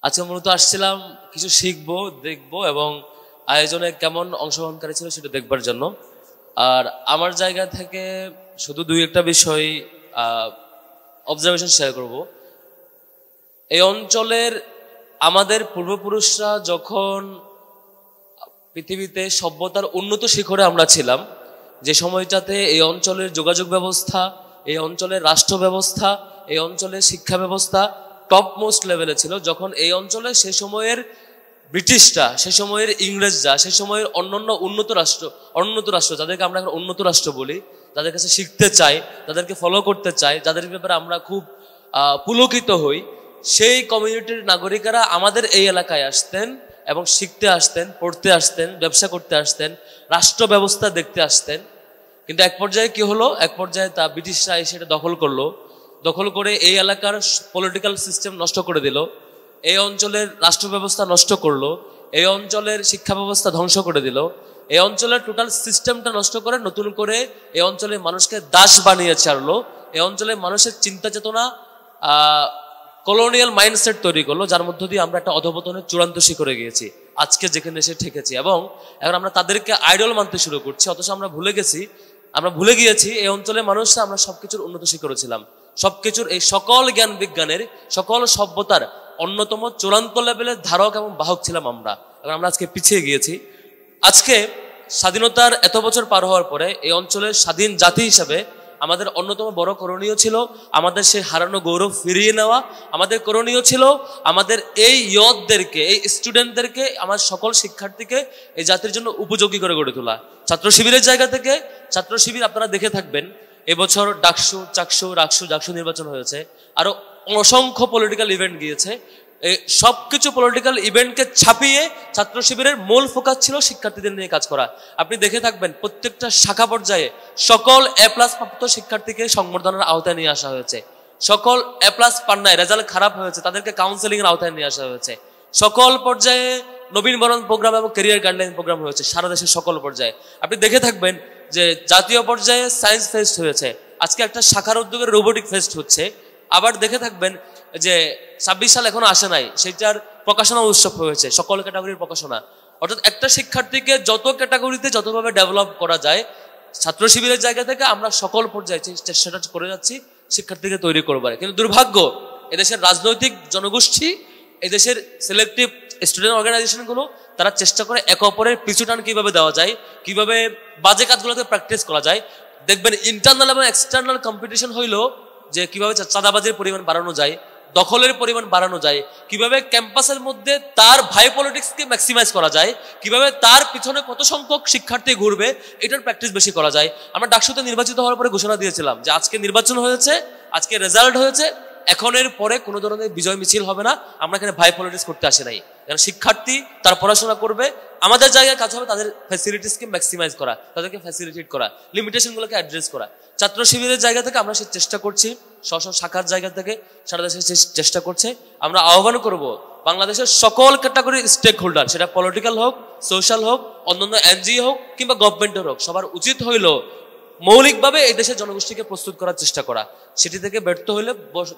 আজকে মূলত আসছিলাম কিছু শিখবো, দেখবো এবং আয়োজনে কেমন অংশগ্রহণকারী ছিল সেটা দেখবার জন্য। আর আমার জায়গা থেকে শুধু দুই একটা বিষয় অবজারভেশন শেয়ার করব। এই অঞ্চলের আমাদের পূর্বপুরুষরা যখন পৃথিবীতে সভ্যতার উন্নত শিখরে আমরা ছিলাম, যে সময়টাতে এই অঞ্চলের যোগাযোগ ব্যবস্থা, এই অঞ্চলের রাষ্ট্র ব্যবস্থা, এই অঞ্চলের শিক্ষা ব্যবস্থা টপ মোস্ট লেভেলে ছিল, যখন এই অঞ্চলে সে সময়ের ব্রিটিশরা, সে সময়ের ইংরেজরা, সে সময়ের অন্যান্য উন্নত রাষ্ট্র যাদেরকে আমরা এখন উন্নত রাষ্ট্র বলি, যাদের কাছে শিখতে চাই, যাদেরকে ফলো করতে চাই, যাদের ব্যাপারে আমরা খুব পুলকিত হই, সেই কমিউনিটির নাগরিকেরা আমাদের এই এলাকায় আসতেন এবং শিখতে আসতেন, পড়তে আসতেন, ব্যবসা করতে আসতেন, রাষ্ট্র ব্যবস্থা দেখতে আসতেন। কিন্তু এক পর্যায়ে কি হলো, এক পর্যায়ে তা ব্রিটিশরা এসে এটা দখল করলো, দখল করে এই এলাকার পলিটিক্যাল সিস্টেম নষ্ট করে দিল, এই অঞ্চলের রাষ্ট্র ব্যবস্থা নষ্ট করলো, এই অঞ্চলের শিক্ষা ব্যবস্থা ধ্বংস করে দিল, এই অঞ্চলের টোটাল সিস্টেমটা নষ্ট করে নতুন করে এই অঞ্চলের মানুষকে দাস বানিয়ে ছাড়লো, এই অঞ্চলের মানুষের চিন্তা চেতনা কলোনিয়াল মাইন্ডসেট তৈরি করলো, যার মধ্য দিয়ে আমরা একটা অধপতনের চূড়ান্ত শিখরে গিয়েছি, আজকে যেখানে এসে ঠেকেছি। এবং এখন আমরা তাদেরকে আইডল মানতে শুরু করছি, অথচ আমরা ভুলে গিয়েছি এই অঞ্চলের মানুষরা আমরা সবকিছুর উন্নত শিখরে ছিলাম, সবকিছুর এই সকল জ্ঞান বিজ্ঞানের, সকল সভ্যতার অন্যতম চূড়ান্ত লেভেলের ধারক এবং বাহক ছিলাম আমরা। এবং আমরা আজকে পিছিয়ে গিয়েছি। আজকে স্বাধীনতার এত বছর পার হওয়ার পরে এই অঞ্চলের স্বাধীন জাতি হিসাবে আমাদের অন্যতম বড় করণীয় ছিল আমাদের সেই হারানো গৌরব ফিরিয়ে নেওয়া। আমাদের করণীয় ছিল আমাদের এই ইয়তদেরকে, এই স্টুডেন্টদেরকে, আমার সকল শিক্ষার্থীকে এই জাতির জন্য উপযোগী করে গড়ে তোলা। ছাত্র শিবিরের জায়গা থেকে, ছাত্র শিবির আপনারা দেখে থাকবেন এবছর ডাকসু, চাকসু, রাকসু নির্বাচন হয়েছে, আরো অসংখ্য পলিটিক্যাল ইভেন্ট গিয়েছে। এই সবকিছু পলিটিক্যাল ইভেন্টকে ছাপিয়ে ছাত্র শিবিরের মূল ফোকাস ছিল শিক্ষার্থীদের নিয়ে কাজ করা। আপনি দেখে থাকবেন প্রত্যেকটা শাখা পর্যায়ে সকল এ প্লাস প্রাপ্ত শিক্ষার্থীকে সংবর্ধনার আওতায় নিয়ে আসা হয়েছে। সকল এ প্লাস পান্নায় রেজাল্ট খারাপ হয়েছে তাদেরকে কাউন্সেলিং এর আওতায় নিয়ে আসা হয়েছে। সকল পর্যায়ে নবীনবরণ প্রোগ্রাম এবং ক্যারিয়ার গাইডলাইন প্রোগ্রাম হয়েছে সারা দেশের সকল পর্যায়ে। আপনি দেখে থাকবেন যে জাতীয় পর্যায়ে সায়েন্স ফেস্ট হয়েছে, আজকে একটা শাখার উদ্যোগের রোবোটিক ফেস্ট হচ্ছে। আবার দেখে থাকবেন যে 26 সাল এখনো আসে নাই, সেটার প্রকাশনা উৎসব হয়েছে, সকল ক্যাটাগরির প্রকাশনা। অর্থাৎ একটা শিক্ষার্থীকে যত ক্যাটাগরিতে যতভাবে ডেভেলপ করা যায়, ছাত্র শিবিরের জায়গা থেকে আমরা সকল পর্যায়ে চেষ্টাটা করে যাচ্ছি শিক্ষার্থীকে তৈরি করবার। কিন্তু দুর্ভাগ্য, এদেশের রাজনৈতিক জনগোষ্ঠী, এদেশের সিলেক্টিভ স্টুডেন্ট অর্গানাইজেশনগুলো তারা চেষ্টা করে একে অপরের পিছুটান কিভাবে দেওয়া যায়, কিভাবে বাজে কাজগুলোকে প্র্যাকটিস করা যায়। দেখবেন ইন্টারনাল এবং এক্সটার্নাল কম্পিটিশন হইলো যে কিভাবে চাঁদাবাজির পরিমাণ বাড়ানো যায়, দখলের পরিমাণ বাড়ানো যায়, কিভাবে ক্যাম্পাসের মধ্যে তার ভাই পলিটিক্সকে ম্যাক্সিমাইজ করা যায়, কিভাবে তার পিছনে কত সংখ্যক শিক্ষার্থী ঘুরবে, এটার প্র্যাকটিস বেশি করা যায়। আমরা ডাকসুতে নির্বাচিত হওয়ার পরে ঘোষণা দিয়েছিলাম যে আজকে নির্বাচন হয়েছে, আজকে রেজাল্ট হয়েছে, এখনের পরে কোনো ধরনের বিজয় মিছিল হবে না, আমরা এখানে ভাই পলিটিক্স করতে আসি নাই। যারা শিক্ষার্থী তার পড়াশোনা করবে, আমাদের জায়গায় কাজ হবে তাদের ফ্যাসিলিটিসকে ম্যাক্সিমাইজ করা, তাদেরকে ফ্যাসিলিটেট করা, লিমিটেশনগুলোকে অ্যাড্রেস করা। ছাত্র শিবিরের জায়গা থেকে আমরা সে চেষ্টা করছি, স্ব শাখার জায়গা থেকে সারা দেশে চেষ্টা করছে। আমরা আহ্বান করব বাংলাদেশের সকল ক্যাটাগরির স্টেক হোল্ডার, সেটা পলিটিক্যাল হোক, সোশ্যাল হোক, অন্যান্য এনজিও হোক কিংবা গভর্নমেন্টের হোক, সবার উচিত হইল মৌলিকভাবে এই দেশের জনগোষ্ঠীকে প্রস্তুত করার চেষ্টা করা। সেটি থেকে ব্যর্থ হলে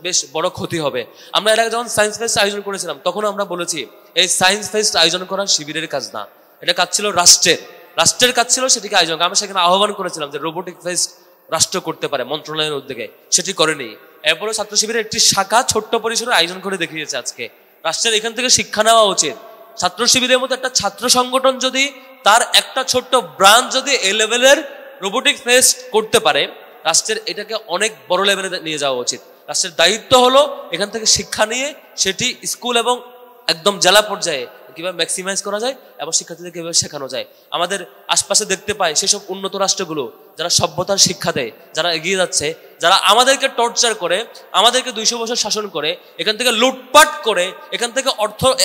বেশ বড় ক্ষতি হবে। আমরা এর আগে যখন সায়েন্স ফেস্ট আয়োজন করেছিলাম তখন আমরা বলেছি এই সায়েন্স ফেস্ট আয়োজন করা শিবিরের কাজ না, এটা কাজ ছিল রাষ্ট্রের কাজ ছিল সেটিকে আয়োজন। আমরা সেখানে আহ্বান করেছিলাম যে রোবোটিক ফেস্ট রাষ্ট্র করতে পারে মন্ত্রণালয়ের উদ্যোগে, সেটি করেনি। এরপরে ছাত্র শিবিরের একটি শাখা ছোট্ট পরিসরে আয়োজন করে দেখিয়েছে। আজকে রাষ্ট্রের এখান থেকে শিক্ষা নেওয়া উচিত। ছাত্র শিবিরের মতো একটা ছাত্র সংগঠন যদি তার একটা ছোট্ট ব্রাঞ্চ যদি এ লেভেলের রোবোটিক ফেস্ট করতে পারে, রাষ্ট্রের এটাকে অনেক বড় লেভেলে নিয়ে যাওয়া উচিত। রাষ্ট্রের দায়িত্ব হলো এখান থেকে শিক্ষা নিয়ে সেটি স্কুল এবং একদম জেলা পর্যায়ে কিভাবে ম্যাক্সিমাইজ করা যায় এবং শিক্ষার্থীদের কিভাবে শেখানো যায়। আমাদের আশপাশে দেখতে পাই সেসব উন্নত রাষ্ট্রগুলো যারা সভ্যতার শিক্ষা দেয়, যারা এগিয়ে যাচ্ছে, যারা আমাদেরকে টর্চার করে, আমাদেরকে 200 বছর শাসন করে, এখান থেকে লুটপাট করে, এখান থেকে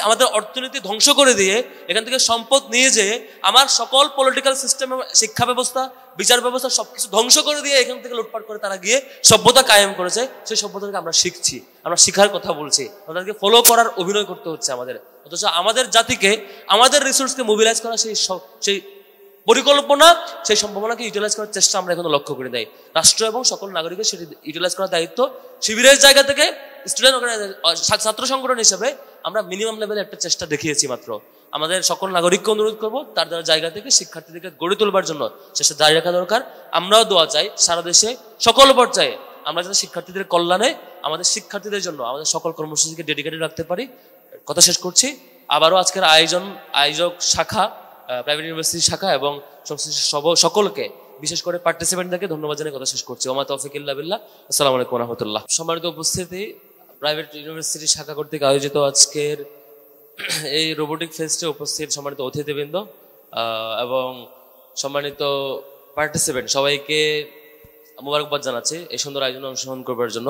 আমাদের অর্থনীতি ধ্বংস করে দিয়ে, এখান থেকে সম্পদ নিয়ে যেয়ে আমার সকল পলিটিক্যাল সিস্টেম, শিক্ষা ব্যবস্থা, বিচার ব্যবস্থা সবকিছু ধ্বংস করে দিয়ে এখান থেকে লুটপাট করে তারা গিয়ে সভ্যতা কায়েম করেছে। সেই সভ্যতাকে আমরা শিখছি, আমরা শিখার কথা বলছি, তাদেরকে ফলো করার অভিনয় করতে হচ্ছে আমাদের। অথচ আমাদের জাতিকে, আমাদের রিসোর্সকে মোবিলাইজ করা, সেই পরিকল্পনা, সেই সম্ভাবনাকে ইউটিলাইজ করার চেষ্টা আমরা এখনো লক্ষ্য করে দেয়। রাষ্ট্র এবং সকল নাগরিকের সেটি ইউটিলাইজ করার দায়িত্ব। শিবিরের জায়গা থেকে স্টুডেন্ট ছাত্র সংগঠন হিসেবে আমরা মিনিমাম লেভেলে একটা চেষ্টা দেখিয়েছি মাত্র। আমাদের সকল নাগরিককে অনুরোধ করব তার দ্বারা জায়গা থেকে শিক্ষার্থীদেরকে গড়ে তোলবার জন্য চেষ্টা জারি রাখা দরকার। আমরাও দোয়া চাই সারা দেশে সকল পর্যায়ে আমরা যাতে শিক্ষার্থীদের কল্যাণে আমাদের শিক্ষার্থীদের জন্য আমাদের সকল কর্মসূচিকে ডেডিকেটেড রাখতে পারি। কথা শেষ করছি। আবারও আজকের আয়োজক শাখা, প্রাইভেট ইউনিভার্সিটি শাখা এবং সংশ্লিষ্ট সকলকে, বিশেষ করে পার্টিসিপেন্টদেরকে ধন্যবাদ জানিয়ে কথা শেষ করছি। ওমা তৌফিক ইল্লা বিল্লাহ। আসসালামু আলাইকুম ওয়া রাহমাতুল্লাহ। সম্মানিত উপস্থিতি, প্রাইভেট ইউনিভার্সিটি শাখা কর্তৃক আয়োজিত আজকের এই রোবোটিক ফেস্টে উপস্থিত সম্মানিত অতিথিবৃন্দ এবং সম্মানিত পার্টিসিপেন্ট সবাইকে মোবারকবাদ জানাচ্ছি এই সুন্দর আয়োজনে অংশগ্রহণ করবার জন্য।